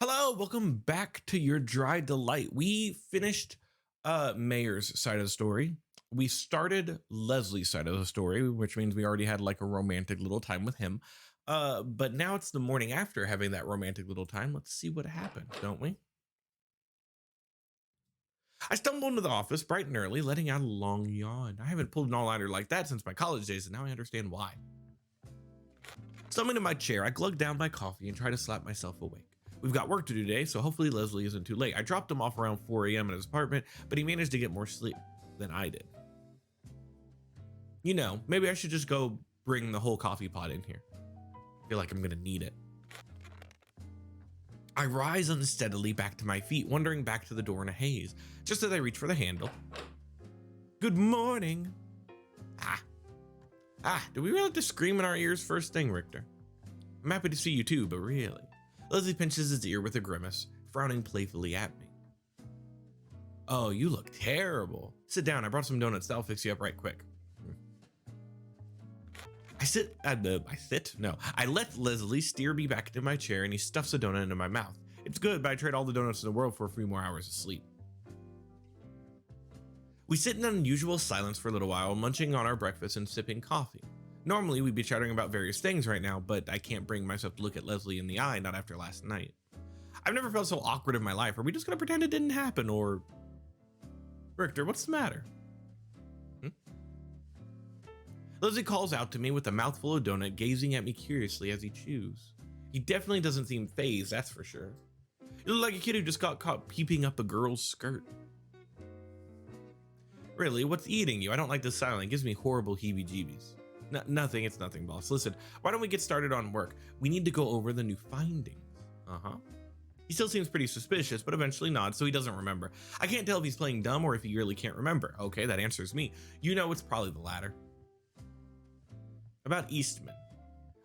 Hello, welcome back to your dry delight. We finished Mayor's side of the story. We started Leslie's side of the story, which means we already had like a romantic little time with him. But now it's the morning after having that romantic little time. Let's see what happened, don't we? I stumbled into the office bright and early, letting out a long yawn. I haven't pulled an all-nighter like that since my college days, and now I understand why. Stumbling to my chair, I glugged down my coffee and tried to slap myself awake. We've got work to do today, so hopefully Leslie isn't too late. I dropped him off around 4 a.m. at his apartment, but he managed to get more sleep than I did. Maybe I should just go bring the whole coffee pot in here. I feel like I'm gonna need it. I rise unsteadily back to my feet, wandering back to the door in a haze. Just as I reach for the handle. Good morning. Ah, do we really have to scream in our ears first thing, Richter? I'm happy to see you too, but really. Leslie pinches his ear with a grimace, frowning playfully at me. Oh, you look terrible. Sit down, I brought some donuts, that'll fix you up right quick. I let Leslie steer me back into my chair and he stuffs a donut into my mouth. It's good, but I trade all the donuts in the world for a few more hours of sleep. We sit in unusual silence for a little while, munching on our breakfast and sipping coffee. Normally, we'd be chatting about various things right now, but I can't bring myself to look at Leslie in the eye, not after last night. I've never felt so awkward in my life. Are we just gonna pretend it didn't happen, or... Richter, what's the matter? Leslie calls out to me with a mouthful of donut, gazing at me curiously as he chews. He definitely doesn't seem fazed, that's for sure. You look like a kid who just got caught peeping up a girl's skirt. Really, what's eating you? I don't like this silence. It gives me horrible heebie-jeebies. Nothing, it's nothing, boss. Listen, why don't we get started on work? We need to go over the new findings. He still seems pretty suspicious, but eventually nods, so he doesn't remember. I can't tell if he's playing dumb or if he really can't remember. Okay, that answers me. You know it's probably the latter. About Eastman.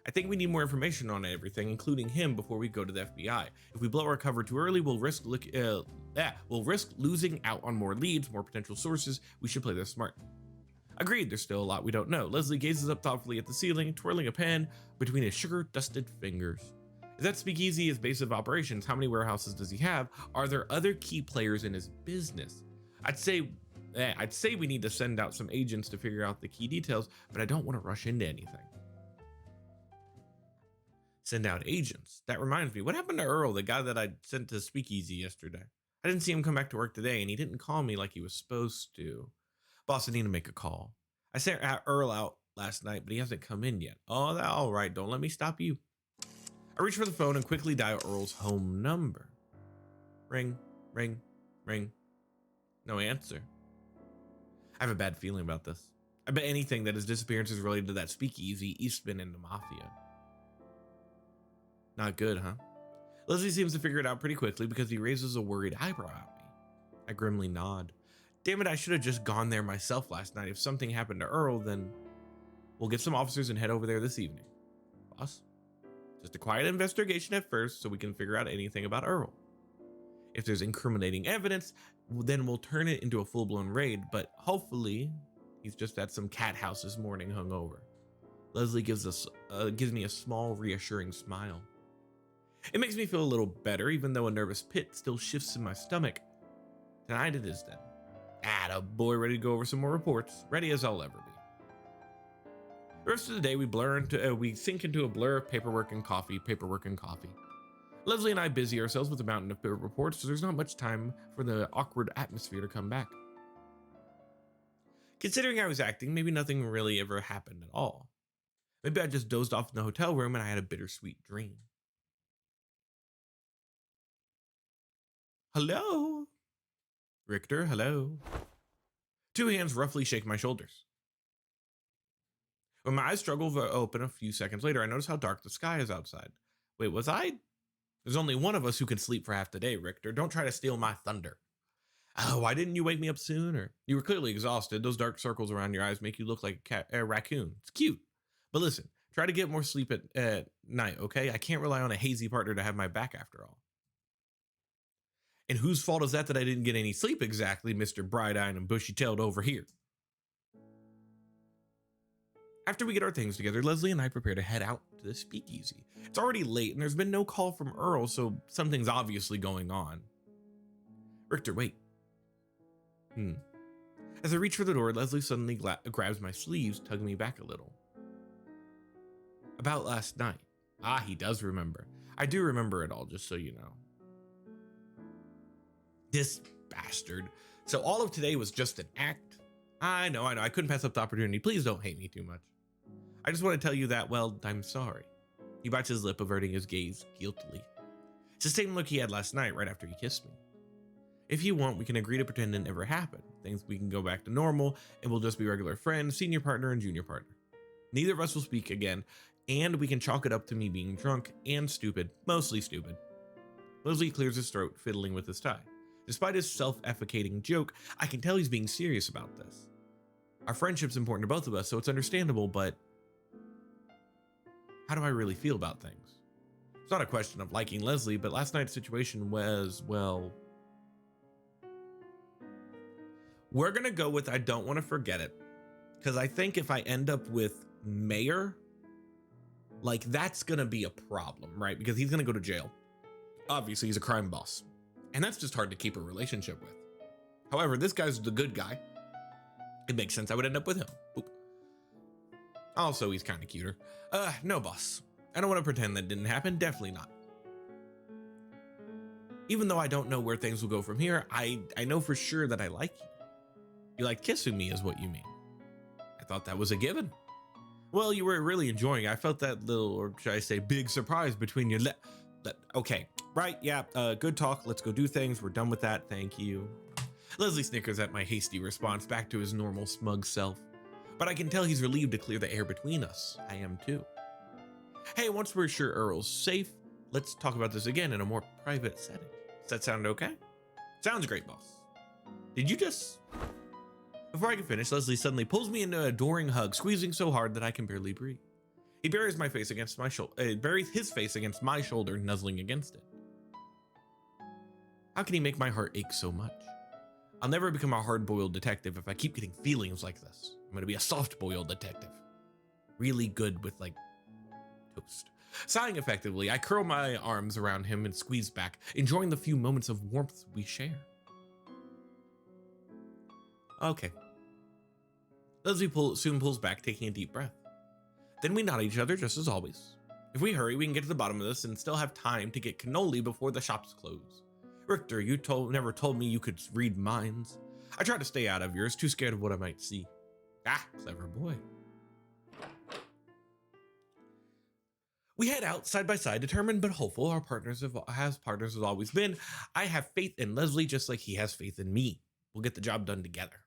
I think we need more information on everything, including him, before we go to the FBI. If we blow our cover too early, we'll risk losing out on more leads, more potential sources. We should play this smart. Agreed, there's still a lot we don't know. Leslie gazes up thoughtfully at the ceiling, twirling a pen between his sugar-dusted fingers. Is that speakeasy his base of operations? How many warehouses does he have? Are there other key players in his business? I'd say we need to send out some agents to figure out the key details, but I don't want to rush into anything. Send out agents. That reminds me, what happened to Earl, the guy that I sent to Speakeasy yesterday? I didn't see him come back to work today, and he didn't call me like he was supposed to. Boss, I need to make a call. I sent Earl out last night, but he hasn't come in yet. Oh, all right, don't let me stop you. I reach for the phone and quickly dial Earl's home number. Ring, ring, ring. No answer. I have a bad feeling about this. I bet anything that his disappearance is related to that Speakeasy, Eastman, and the Mafia. Not good, huh? Leslie seems to figure it out pretty quickly because he raises a worried eyebrow at me. I grimly nod. Damn it, I should have just gone there myself last night. If something happened to Earl, then we'll get some officers and head over there this evening. Boss? Just a quiet investigation at first so we can figure out anything about Earl. If there's incriminating evidence, then we'll turn it into a full-blown raid, but hopefully he's just at some cat house this morning hungover. Leslie gives me a small, reassuring smile. It makes me feel a little better, even though a nervous pit still shifts in my stomach. Tonight it is then. Attaboy, ready to go over some more reports. Ready as I'll ever be. The rest of the day we sink into a blur of paperwork and coffee. Leslie and I busy ourselves with a mountain of reports, so there's not much time for the awkward atmosphere to come back. Considering I was acting, maybe nothing really ever happened at all. Maybe I just dozed off in the hotel room and I had a bittersweet dream. Hello? Richter, hello? Two hands roughly shake my shoulders. When my eyes struggle to open a few seconds later, I notice how dark the sky is outside. Wait, was I? There's only one of us who can sleep for half the day, Richter. Don't try to steal my thunder. Oh, why didn't you wake me up sooner? You were clearly exhausted. Those dark circles around your eyes make you look like a raccoon. It's cute. But listen, try to get more sleep at night, okay? I can't rely on a hazy partner to have my back after all. And whose fault is that I didn't get any sleep exactly, Mr. Bright-eyed and bushy-tailed over here? After we get our things together, Leslie and I prepare to head out to the speakeasy. It's already late and there's been no call from Earl, so something's obviously going on. Richter, wait. As I reach for the door, Leslie suddenly grabs my sleeves, tugging me back a little. About last night. Ah, he does remember. I do remember it all, just so you know. This bastard. So all of today was just an act? I know. I couldn't pass up the opportunity. Please don't hate me too much. I just want to tell you that, well, I'm sorry. He bites his lip, averting his gaze guiltily. It's the same look he had last night, right after he kissed me. If you want, we can agree to pretend it never happened. We can go back to normal, and we'll just be regular friends, senior partner and junior partner. Neither of us will speak again, and we can chalk it up to me being drunk and stupid, mostly stupid. Leslie clears his throat, fiddling with his tie. Despite his self-efficating joke, I can tell he's being serious about this. Our friendship's important to both of us, so it's understandable, but how do I really feel about things? It's not a question of liking Leslie, but last night's situation was, well, we're gonna go with I don't want to forget it, because I think if I end up with Mayor, like that's gonna be a problem, right? Because he's gonna go to jail. Obviously, he's a crime boss, and that's just hard to keep a relationship with. However, this guy's the good guy. It makes sense I would end up with him. Oop. Also, he's kind of cuter. No, boss. I don't want to pretend that didn't happen. Definitely not. Even though I don't know where things will go from here, I know for sure that I like you. You like kissing me is what you mean. I thought that was a given. Well, you were really enjoying it. I felt that little, or should I say, big surprise between your okay, right, yeah, good talk. Let's go do things. We're done with that. Thank you. Leslie snickers at my hasty response back to his normal smug self. But I can tell he's relieved to clear the air between us. I am too. Hey, once we're sure Earl's safe, let's talk about this again in a more private setting. Does that sound okay? Sounds great, boss. Did you just... Before I can finish, Leslie suddenly pulls me into an adoring hug, squeezing so hard that I can barely breathe. He buries my face against my shoulder, buries his face against my shoulder, nuzzling against it. How can he make my heart ache so much? I'll never become a hard-boiled detective if I keep getting feelings like this. I'm gonna be a soft-boiled detective. Really good with, like, toast. Sighing effectively, I curl my arms around him and squeeze back, enjoying the few moments of warmth we share. Okay. Leslie soon pulls back, taking a deep breath. Then we nod at each other just as always. If we hurry, we can get to the bottom of this and still have time to get cannoli before the shops close. Richter, you never told me you could read minds. I try to stay out of yours, too scared of what I might see. Ah, clever boy. We head out side by side, determined but hopeful. Our partners has always been. I have faith in Leslie just like he has faith in me. We'll get the job done together.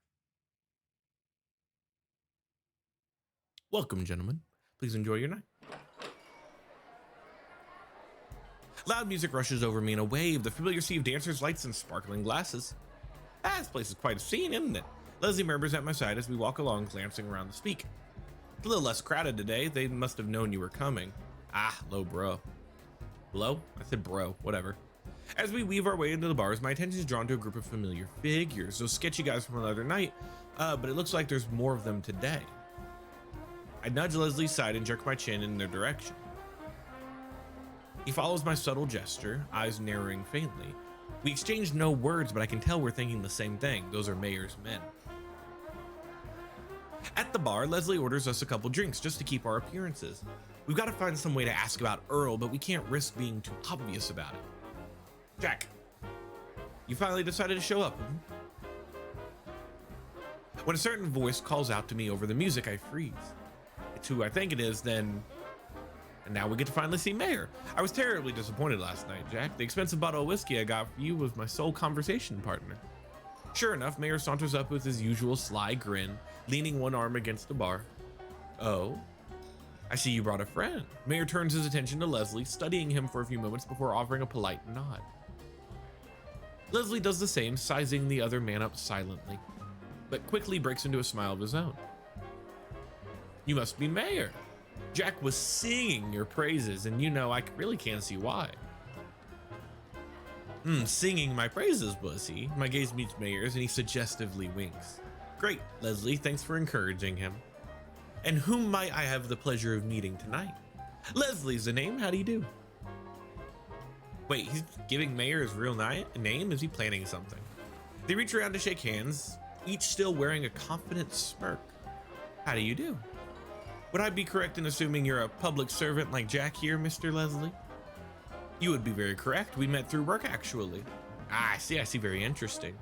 Welcome, gentlemen. Please enjoy your night. Loud music rushes over me in a wave, the familiar sea of dancers, lights, and sparkling glasses. Ah, this place is quite a scene, isn't it? Leslie murmurs at my side as we walk along, glancing around the speak. It's a little less crowded today. They must have known you were coming. Ah, low bro. Hello? I said bro, whatever. As we weave our way into the bars, my attention is drawn to a group of familiar figures, those sketchy guys from another night, but it looks like there's more of them today. I nudge Leslie's side and jerk my chin in their direction. He follows my subtle gesture, eyes narrowing faintly. We exchange no words, but I can tell we're thinking the same thing. Those are Mayor's men. At the bar, Leslie orders us a couple drinks just to keep our appearances. We've got to find some way to ask about Earl, but we can't risk being too obvious about it. Jack, you finally decided to show up. When a certain voice calls out to me over the music, I freeze. It's who I think it is, then... And now we get to finally see Mayor. I was terribly disappointed last night, Jack. The expensive bottle of whiskey I got for you was my sole conversation partner. Sure enough, Mayor saunters up with his usual sly grin, leaning one arm against the bar. Oh? I see you brought a friend. Mayor turns his attention to Leslie, studying him for a few moments before offering a polite nod. Leslie does the same, sizing the other man up silently, but quickly breaks into a smile of his own. You must be Mayor. Jack was singing your praises, and you know, I really can't see why. Singing my praises, was he? My gaze meets Mayor's, and he suggestively winks. Great, Leslie, thanks for encouraging him. And whom might I have the pleasure of meeting tonight? Leslie's the name. How do you do? Wait, he's giving Mayor his real name? Is he planning something? They reach around to shake hands, each still wearing a confident smirk. How do you do? Would I be correct in assuming you're a public servant like Jack here, Mr. Leslie? You would be very correct. We met through work, actually. Ah, I see, very interesting.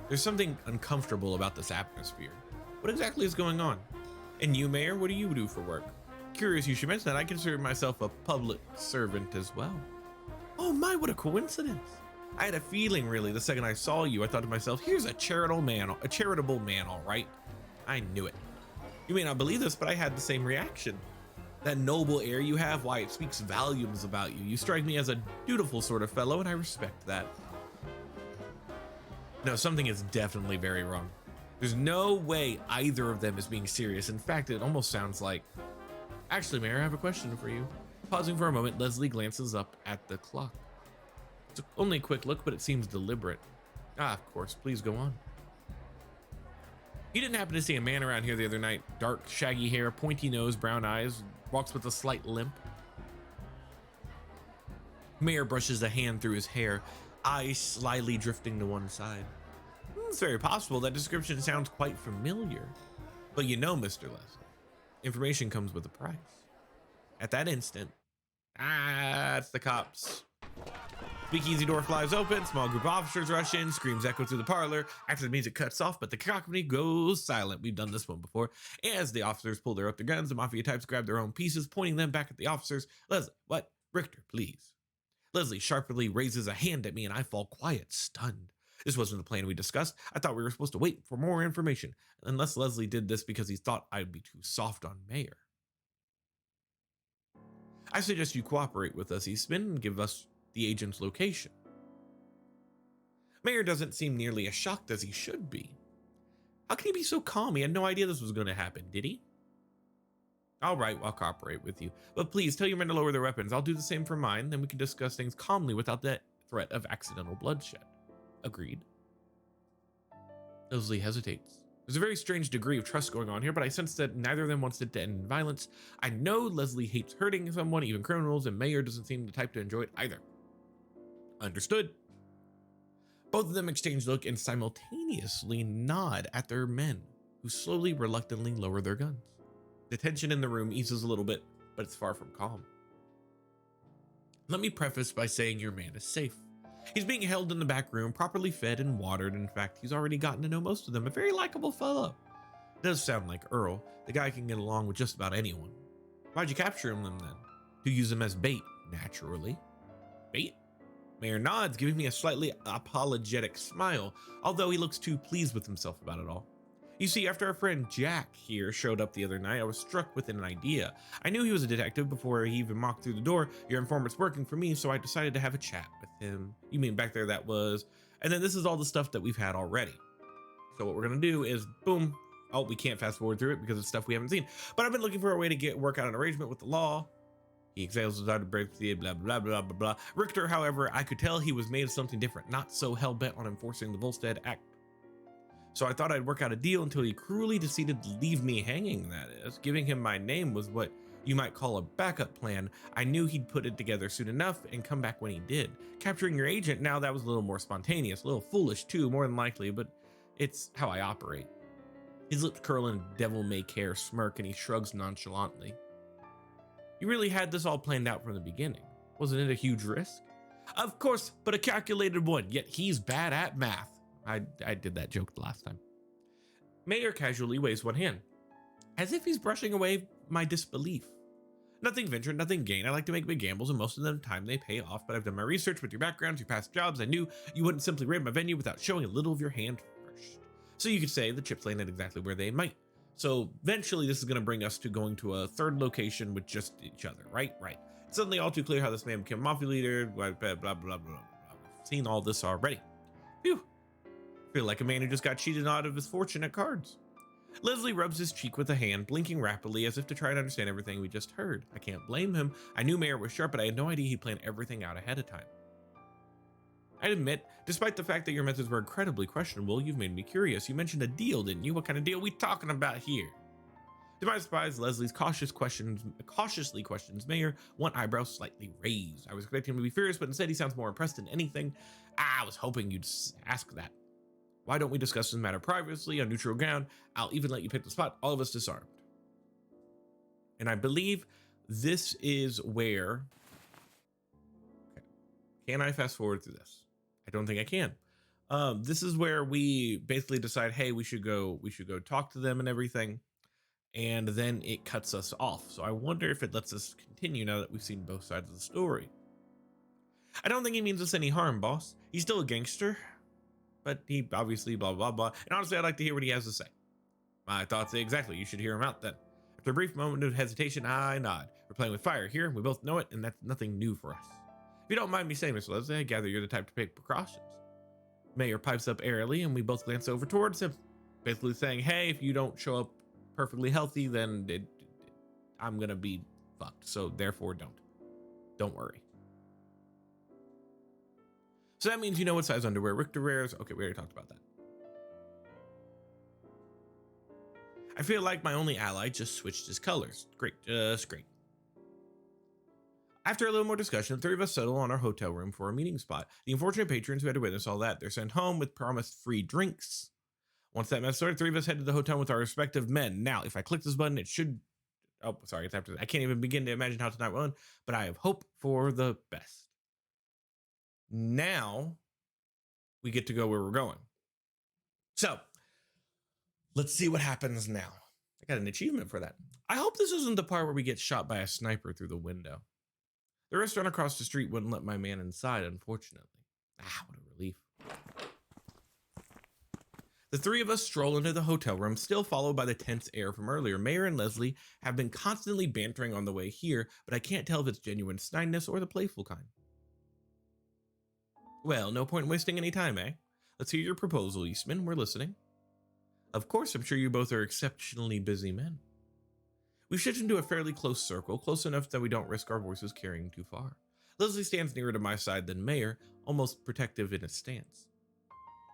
There's something uncomfortable about this atmosphere. What exactly is going on? And you, Mayor, what do you do for work? Curious you should mention that. I consider myself a public servant as well. Oh my, what a coincidence. I had a feeling, really, the second I saw you. I thought to myself, here's a charitable man, all right. I knew it. You may not believe this, but I had the same reaction. That noble air you have, why, it speaks volumes about you. You strike me as a dutiful sort of fellow, and I respect that. No, something is definitely very wrong. There's no way either of them is being serious. In fact, it almost sounds like... Actually, Mayor, I have a question for you. Pausing for a moment, Leslie glances up at the clock. It's only a quick look, but it seems deliberate. Ah, of course, please go on. You didn't happen to see a man around here the other night? Dark, shaggy hair, pointy nose, brown eyes, walks with a slight limp. Mayor brushes a hand through his hair, eyes slyly drifting to one side. It's very possible. That description sounds quite familiar. But you know, Mr. Leslie, information comes with a price. At that instant, it's the cops. Speakeasy door flies open, small group of officers rush in, screams echo through the parlor. After the music cuts off, but the cacophony goes silent. We've done this one before. As the officers pull their guns, the mafia types grab their own pieces, pointing them back at the officers. Leslie, what? Richter, please. Leslie sharply raises a hand at me and I fall quiet, stunned. This wasn't the plan we discussed. I thought we were supposed to wait for more information, unless Leslie did this because he thought I'd be too soft on Mayor. I suggest you cooperate with us, Eastman, and give us the agent's location. Mayor doesn't seem nearly as shocked as he should be. How can he be so calm? He had no idea this was going to happen, did he? All right, I'll cooperate with you. But please tell your men to lower their weapons. I'll do the same for mine, then we can discuss things calmly without the threat of accidental bloodshed. Agreed. Leslie hesitates. There's a very strange degree of trust going on here, but I sense that neither of them wants it to end in violence. I know Leslie hates hurting someone, even criminals, and Mayor doesn't seem the type to enjoy it either. Understood. Both of them exchange look and simultaneously nod at their men, who slowly, reluctantly lower their guns. The tension in the room eases a little bit, but it's far from calm. Let me preface by saying your man is safe. He's being held in the back room, properly fed and watered. In fact, he's already gotten to know most of them. A very likable fellow. It does sound like Earl. The guy can get along with just about anyone. Why'd you capture him then? To use him as bait, naturally. Bait? Mayor nods, giving me a slightly apologetic smile, although he looks too pleased with himself about it all. You see, after our friend Jack here showed up the other night, I was struck with an idea. I knew he was a detective before he even walked through the door. Your informant's working for me, so I decided to have a chat with him. You mean back there that was... And then this is all the stuff that we've had already. So what we're gonna do is, boom. Oh, we can't fast forward through it because it's stuff we haven't seen. But I've been looking for a way to work out an arrangement with the law. He exhales his out of breath, blah, blah, blah, blah, blah. Richter, however, I could tell he was made of something different, not so hell-bent on enforcing the Volstead Act. So I thought I'd work out a deal until he cruelly decided to leave me hanging, that is. Giving him my name was what you might call a backup plan. I knew he'd put it together soon enough and come back when he did. Capturing your agent, now that was a little more spontaneous, a little foolish too, more than likely, but it's how I operate. His lips curl in a devil-may-care smirk and he shrugs nonchalantly. You really had this all planned out from the beginning. Wasn't it a huge risk? Of course, but a calculated one, yet he's bad at math. I did that joke the last time. Mayor casually waves one hand, as if he's brushing away my disbelief. Nothing ventured, nothing gained. I like to make big gambles, and most of the time they pay off, but I've done my research with your backgrounds, your past jobs. I knew you wouldn't simply raid my venue without showing a little of your hand first. So you could say the chips landed exactly where they might. So eventually this is going to bring us to going to a third location with just each other, right? Right. It's suddenly all too clear how this man became a mafia leader, blah, blah, blah, blah, blah, blah. We've seen all this already. Phew. Feel like a man who just got cheated out of his fortune at cards. Leslie rubs his cheek with a hand, blinking rapidly as if to try to understand everything we just heard. I can't blame him. I knew Mayor was sharp, but I had no idea he'd planned everything out ahead of time. I'd admit, despite the fact that your methods were incredibly questionable, you've made me curious. You mentioned a deal, didn't you? What kind of deal are we talking about here? To my surprise, Leslie's cautiously questions Mayor, one eyebrow slightly raised. I was expecting him to be furious, but instead he sounds more impressed than anything. I was hoping you'd ask that. Why don't we discuss this matter privately on neutral ground? I'll even let you pick the spot. All of us disarmed. And I believe this is where. Okay. Can I fast forward through this? I don't think I can. This is where we basically decide, hey, we should go talk to them and everything. And then it cuts us off. So I wonder if it lets us continue now that we've seen both sides of the story. I don't think he means us any harm, boss. He's still a gangster, but he obviously blah, blah, blah. And honestly, I'd like to hear what he has to say. My thoughts say exactly. You should hear him out then. After a brief moment of hesitation, I nod. We're playing with fire here. We both know it, and that's nothing new for us. If you don't mind me saying, Miss Leslie, I gather you're the type to take precautions. Mayor pipes up airily, and we both glance over towards him, basically saying, hey, if you don't show up perfectly healthy, then I'm gonna be fucked. So therefore, don't worry. So that means you know what size underwear Richter wears. Okay, we already talked about that. I feel like my only ally just switched his colors. Great, just great. After a little more discussion, the three of us settle on our hotel room for a meeting spot. The unfortunate patrons who had to witness all that, they're sent home with promised free drinks. Once that mess started, three of us head to the hotel with our respective men. Now, if I click this button, it should. Oh, sorry, it's after. I can't even begin to imagine how tonight will end, but I have hope for the best. Now, we get to go where we're going. So, let's see what happens now. I got an achievement for that. I hope this isn't the part where we get shot by a sniper through the window. The restaurant across the street wouldn't let my man inside, unfortunately. What a relief. The three of us stroll into the hotel room, still followed by the tense air from earlier. Mayor and Leslie have been constantly bantering on the way here, but I can't tell if it's genuine snidiness or the playful kind. Well, no point in wasting any time, eh? Let's hear your proposal, Eastman. We're listening. Of course, I'm sure you both are exceptionally busy men. We've shifted into a fairly close circle, close enough that we don't risk our voices carrying too far. Leslie stands nearer to my side than Mayor, almost protective in his stance.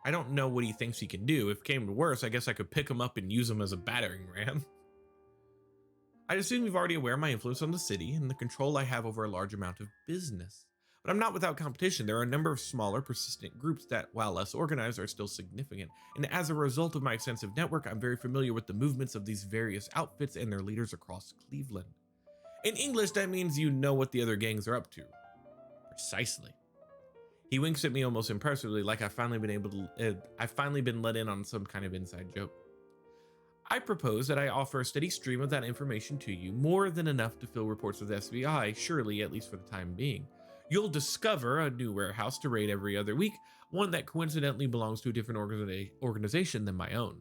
I don't know what he thinks he can do. If it came to worse, I guess I could pick him up and use him as a battering ram. I'd assume you've already aware of my influence on the city and the control I have over a large amount of business. But I'm not without competition. There are a number of smaller, persistent groups that, while less organized, are still significant. And as a result of my extensive network, I'm very familiar with the movements of these various outfits and their leaders across Cleveland. In English, that means you know what the other gangs are up to. Precisely. He winks at me almost impressively, like I've finally been let in on some kind of inside joke. I propose that I offer a steady stream of that information to you, more than enough to fill reports with the FBI, surely, at least for the time being. You'll discover a new warehouse to raid every other week, one that coincidentally belongs to a different organization than my own.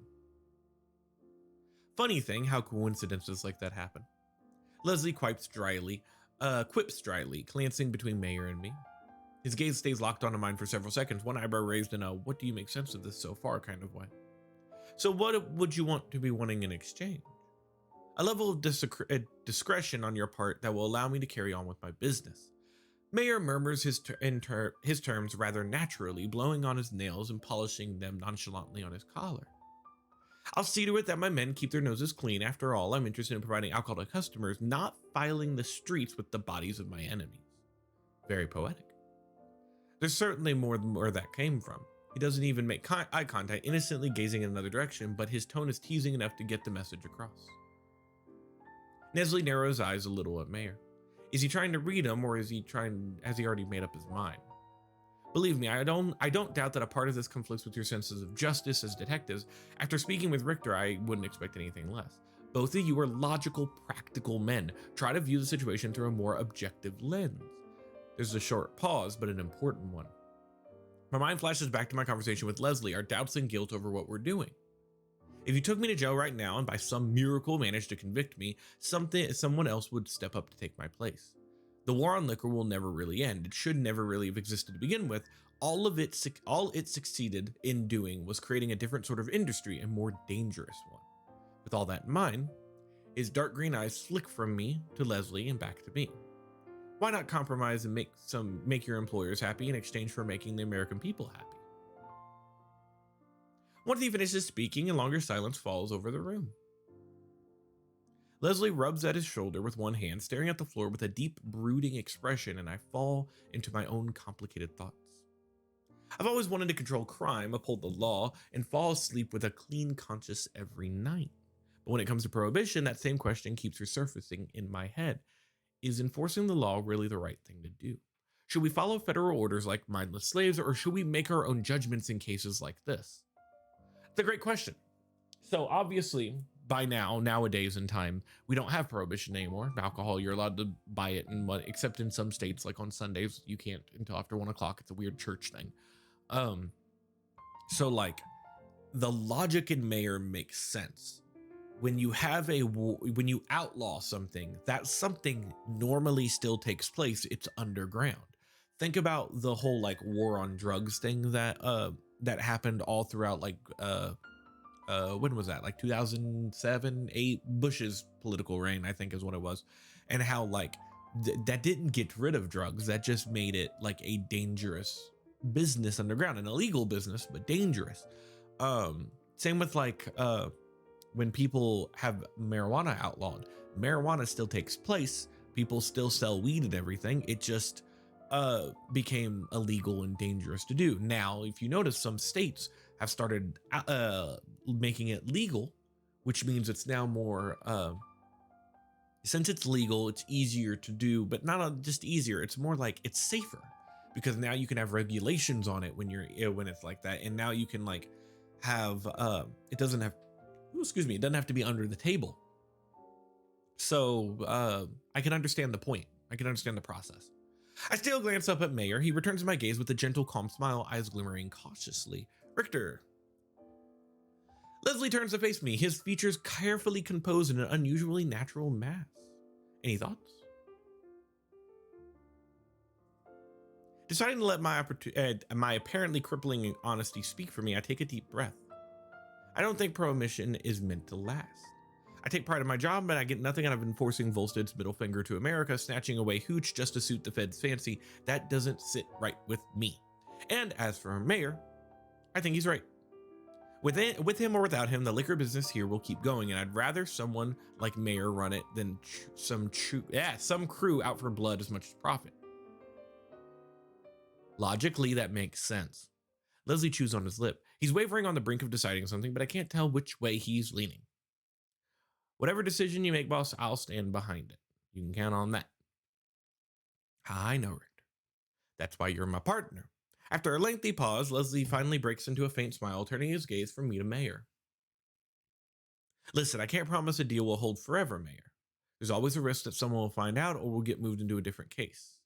Funny thing how coincidences like that happen. Leslie quips dryly, glancing between Mayor and me. His gaze stays locked onto mine for several seconds, one eyebrow raised in a what do you make sense of this so far kind of way. So what would you want to be wanting in exchange? A level of discretion on your part that will allow me to carry on with my business. Mayor murmurs his terms rather naturally, blowing on his nails and polishing them nonchalantly on his collar. I'll see to it that my men keep their noses clean. After all, I'm interested in providing alcohol to customers, not filing the streets with the bodies of my enemies. Very poetic. There's certainly more than where that came from. He doesn't even make eye contact, innocently gazing in another direction, but his tone is teasing enough to get the message across. Leslie narrows his eyes a little at Mayor. Is he trying to read him, or has he already made up his mind? Believe me, I don't doubt that a part of this conflicts with your senses of justice as detectives. After speaking with Richter, I wouldn't expect anything less. Both of you are logical, practical men. Try to view the situation through a more objective lens. There's a short pause, but an important one. My mind flashes back to my conversation with Leslie, our doubts and guilt over what we're doing. If you took me to jail right now and by some miracle managed to convict me, someone else would step up to take my place. The war on liquor will never really end. It should never really have existed to begin with. All it succeeded in doing was creating a different sort of industry, a more dangerous one. With all that in mind, his dark green eyes flick from me to Leslie and back to me. Why not compromise and make your employers happy in exchange for making the American people happy? Once he finishes speaking, a longer silence falls over the room. Leslie rubs at his shoulder with one hand, staring at the floor with a deep, brooding expression, and I fall into my own complicated thoughts. I've always wanted to control crime, uphold the law, and fall asleep with a clean conscience every night. But when it comes to prohibition, that same question keeps resurfacing in my head. Is enforcing the law really the right thing to do? Should we follow federal orders like mindless slaves, or should we make our own judgments in cases like this? It's a great question. So obviously, by now, nowadays in time, we don't have prohibition anymore. Alcohol, you're allowed to buy it, and what, except in some states, like on Sundays, you can't until after 1 o'clock. It's a weird church thing. So like, the logic in Mayor makes sense. When you have when you outlaw something, that something normally still takes place. It's underground. Think about the whole like war on drugs thing that happened all throughout like when was that, like 2007 8, Bush's political reign, I think is what it was, and how like that didn't get rid of drugs, that just made it like a dangerous business underground, an illegal business but dangerous. Same with like when people have marijuana outlawed, marijuana still takes place, people still sell weed and everything, it just became illegal and dangerous to do. Now if you notice, some states have started making it legal, which means it's now more since it's legal, it's easier to do, but not just easier, it's more like it's safer, because now you can have regulations on it when it's like that, and now you can like have it doesn't have to be under the table. So I can understand the point. I can understand the process. I still glance up at Mayor. He returns my gaze with a gentle, calm smile, eyes glimmering cautiously. Richter. Leslie turns to face me, his features carefully composed in an unusually natural mass. Any thoughts? Deciding to let my apparently crippling honesty speak for me, I take a deep breath. I don't think prohibition is meant to last. I take pride in my job, but I get nothing out of enforcing Volstead's middle finger to America, snatching away hooch just to suit the Fed's fancy. That doesn't sit right with me. And as for Mayor, I think he's right. With him or without him, the liquor business here will keep going, and I'd rather someone like Mayor run it than some crew out for blood as much as profit. Logically, that makes sense. Leslie chews on his lip. He's wavering on the brink of deciding something, but I can't tell which way he's leaning. Whatever decision you make, boss, I'll stand behind it. You can count on that. I know, Richter. That's why you're my partner. After a lengthy pause, Leslie finally breaks into a faint smile, turning his gaze from me to Mayor. Listen, I can't promise a deal will hold forever, Mayor. There's always a risk that someone will find out or we'll get moved into a different case.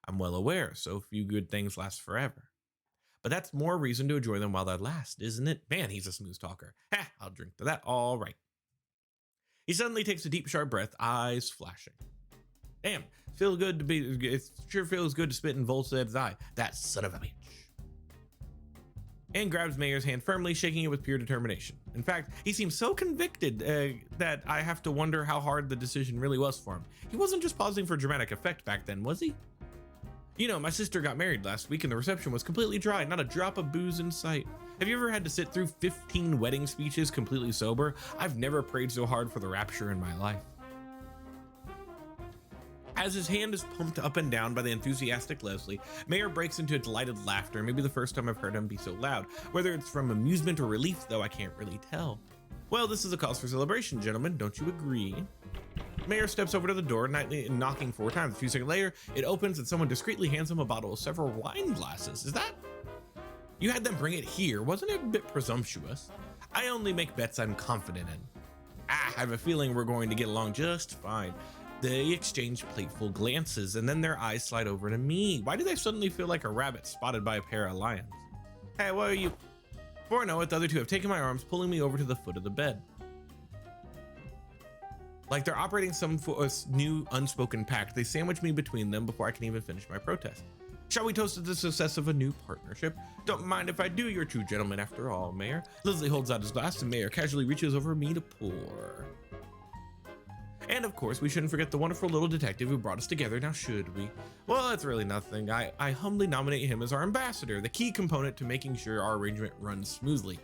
I'm well aware, so few good things last forever. But that's more reason to enjoy them while they last, isn't it? Man, he's a smooth talker. Ha, I'll drink to that. All right. He suddenly takes a deep, sharp breath, eyes flashing. Damn, it sure feels good to spit in Volstead's eye. That son of a bitch. And grabs Mayor's hand firmly, shaking it with pure determination. In fact, he seems so convicted that I have to wonder how hard the decision really was for him. He wasn't just pausing for dramatic effect back then, was he? You know, my sister got married last week and the reception was completely dry, not a drop of booze in sight. Have you ever had to sit through 15 wedding speeches completely sober? I've never prayed so hard for the rapture in my life. As his hand is pumped up and down by the enthusiastic Leslie, Mayor breaks into a delighted laughter, maybe the first time I've heard him be so loud. Whether it's from amusement or relief, though, I can't really tell. Well, this is a cause for celebration, gentlemen, don't you agree? Mayor steps over to the door, knocking 4 times. A few seconds later, it opens and someone discreetly hands him a bottle of several wine glasses. Is that? You had them bring it here. Wasn't it a bit presumptuous? I only make bets I'm confident in. I have a feeling we're going to get along just fine. They exchange playful glances, and then their eyes slide over to me. Why do they suddenly feel like a rabbit spotted by a pair of lions? Hey, what are you? Before I know it, the other two have taken my arms, pulling me over to the foot of the bed. Like they're operating some new unspoken pact. They sandwich me between them before I can even finish my protest. Shall we toast to the success of a new partnership? Don't mind if I do, you're 2 gentlemen after all, Mayor. Leslie holds out his glass and Mayor casually reaches over me to pour. And of course, we shouldn't forget the wonderful little detective who brought us together, now should we? Well, it's really nothing. I humbly nominate him as our ambassador, the key component to making sure our arrangement runs smoothly.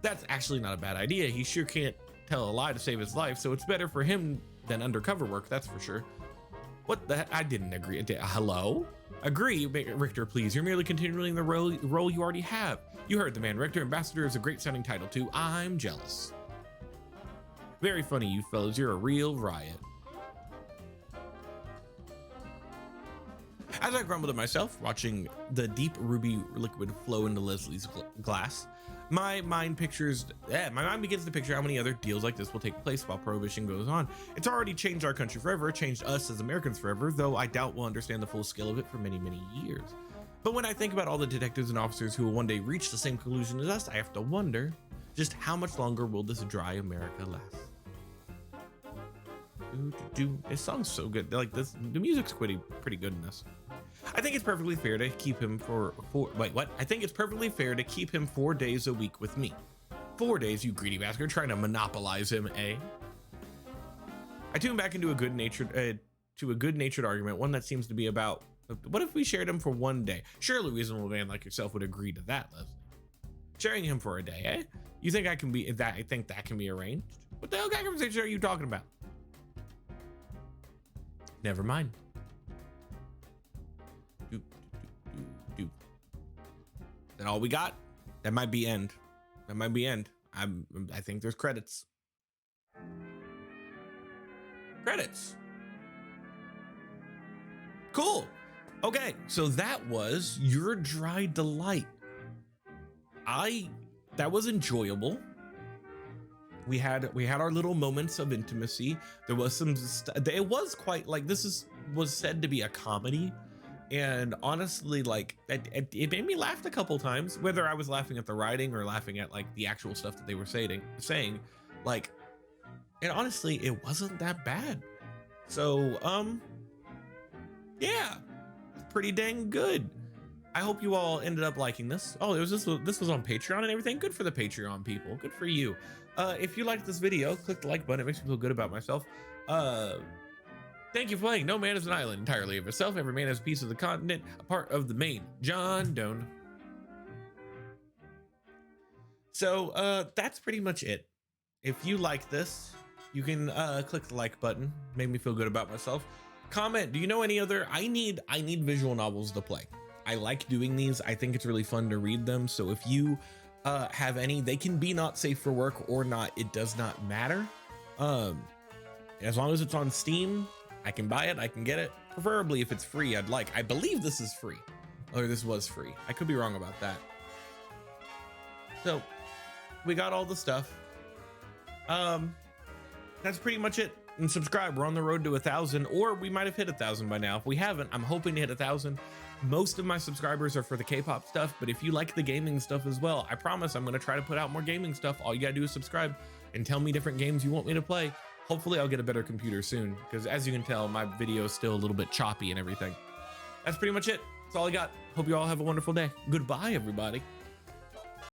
That's actually not a bad idea. He sure can't tell a lie to save his life, so it's better for him than undercover work, that's for sure. What the heck? I didn't agree. Hello? Agree, Richter, please. You're merely continuing the role you already have. You heard the man, Richter. Ambassador is a great sounding title too. I'm jealous. Very funny, you fellas. You're a real riot. As I grumbled at myself, watching the deep ruby liquid flow into Leslie's glass, my mind begins to picture how many other deals like this will take place while Prohibition goes on. It's already changed our country forever, changed us as Americans forever, though I doubt we'll understand the full scale of it for many, many years. But when I think about all the detectives and officers who will one day reach the same conclusion as us, I have to wonder, just how much longer will this dry America last? This song's so good. Like this, the music's pretty good in this. I think it's perfectly fair to keep him I think it's perfectly fair to keep him 4 days a week with me. 4 days, you greedy bastard, trying to monopolize him, eh? I tune back into a good-natured argument, one that seems to be about, what if we shared him for 1 day? Surely a reasonable man like yourself would agree to that, Leslie. Sharing him for a day, eh? You think I think that can be arranged? What the hell kind of conversation are you talking about? Never mind. That all we got? That might be end. I think there's credits. Cool. Okay, so that was Your Dry Delight. That was enjoyable. We had our little moments of intimacy. There was some it was quite like was said to be a comedy. And honestly, like it made me laugh a couple times, whether I was laughing at the writing or laughing at like the actual stuff that they were saying, like, and honestly, it wasn't that bad. So, yeah, pretty dang good. I hope you all ended up liking this. Oh, this was on Patreon and everything. Good for the Patreon people. Good for you. If you liked this video, click the like button. It makes me feel good about myself. Thank you for playing. No man is an island entirely of itself. Every man has a piece of the continent, a part of the main. John Doe. So that's pretty much it. If you like this, you can click the like button. Make me feel good about myself. Comment. Do you know any other? I need visual novels to play. I like doing these. I think it's really fun to read them. So if you have any, they can be not safe for work or not. It does not matter. As long as it's on Steam, I can buy it. I can get it. Preferably if it's free, I believe this is free. Or this was free. I could be wrong about that. So we got all the stuff. That's pretty much it. And subscribe. We're on the road to 1,000, or we might have hit 1,000 by now. If we haven't, I'm hoping to hit 1,000. Most of my subscribers are for the K-pop stuff, but if you like the gaming stuff as well, I promise I'm going to try to put out more gaming stuff. All you got to do is subscribe and tell me different games you want me to play. Hopefully I'll get a better computer soon, because as you can tell, my video is still a little bit choppy and everything. That's pretty much it. That's all I got. Hope you all have a wonderful day. Goodbye, everybody.